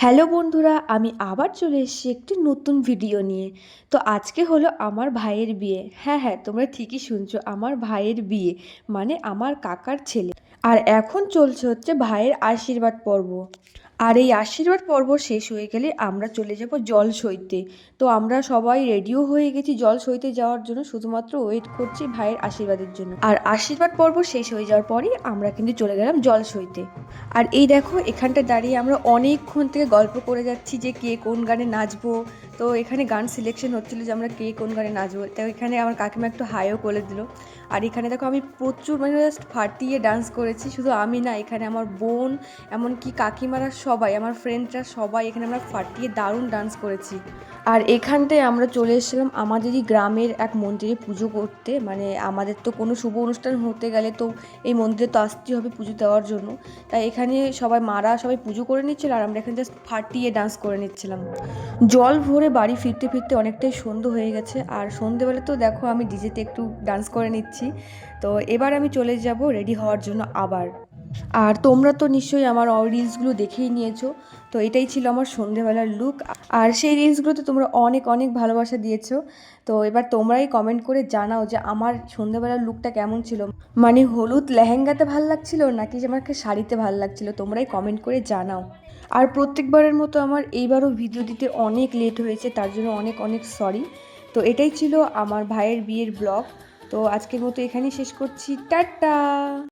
Hello বন্ধুরা, আমি আবার চলে এসেছি একটি নতুন ভিডিও নিয়ে। তো আজকে হলো আমার ভাইয়ের বিয়ে। হ্যাঁ হ্যাঁ, তোমরা ঠিকই শুনছো, আমার ভাইয়ের বিয়ে, মানে আমার কাকার ছেলে। আর এখন চলছে হচ্ছে ভাইয়ের আশীর্বাদ পর্ব। আর এই আশীর্বাদ পর্ব শেষ হয়ে গেলে আমরা চলে যাব জল সইতে। তো আমরা সবাই রেডিও হয়ে গেছি জল সইতে যাওয়ার জন্য, শুধুমাত্র ওয়েট করছি ভাইয়ের আশীর্বাদের জন্য। আর আশীর্বাদ পর্ব শেষ হয়ে যাওয়ার পরই আমরা কিন্তু চলে গেলাম জল সইতে। আর এই দেখো, এখানটা দাঁড়িয়ে আমরা অনেকক্ষণ থেকে গল্প করে যাচ্ছি যে কে কোন গানে নাচবো। তো এখানে গান সিলেকশন হচ্ছিলো যে আমরা কে কোন গানে নাচবো। তো এখানে আমার কাকিমা একটু হাইও করে দিল। আর এখানে দেখো আমি প্রচুর মানে জাস্ট ফাটিয়ে ডান্স করেছি। শুধু আমি না, এখানে আমার বোন, এমনকি কাকিমারা সবাই, আমার ফ্রেন্ডরা সবাই এখানে আমরা ফাটিয়ে দারুণ ডান্স করেছি। আর এখানটায় আমরা চলে এসেছিলাম আমাদেরই গ্রামের এক মন্দিরে পুজো করতে। মানে আমাদের তো কোনো শুভ অনুষ্ঠান হতে গেলে তো এই মন্দিরে তো আসতেই হবে পুজো দেওয়ার জন্য। তাই এখানে সবাই মারা সবাই পুজো করে নিচ্ছিল, আর আমরা এখানে জাস্ট ফাটিয়ে ডান্স করে নিচ্ছিলাম। জল ভরে বাড়ি ফিরতে ফিরতে অনেকটাই সন্ধ্যে হয়ে গেছে। আর সন্ধ্যেবেলা তো দেখো আমি ডিজেতে একটু ডান্স করে নিচ্ছি। তো এবার আমি চলে যাব রেডি হওয়ার জন্য আবার। আর তোমরা তো নিশ্চয়ই আমার রিলসগুলো দেখেই নিয়েছো। তো এটাই ছিল আমার সন্ধ্যেবেলার লুক। আর সেই রিলসগুলোতে তোমরা অনেক অনেক ভালোবাসা দিয়েছো। তো এবার তোমরাই কমেন্ট করে জানাও যে আমার সন্ধ্যেবেলার লুকটা কেমন ছিল। মানে হলুদ লেহেঙ্গাতে ভাল লাগছিল নাকি যে আমাকে শাড়িতে ভাল লাগছিল, তোমরাই কমেন্ট করে জানাও। আর প্রত্যেকবারের মতো আমার এইবারও ভিডিও দিতে অনেক লেট হয়েছে, তার জন্য অনেক অনেক সরি। তো এটাই ছিল আমার ভাইয়ের বিয়ের ব্লগ। তো আজকের মতো এখানেই শেষ করছি, টাটা।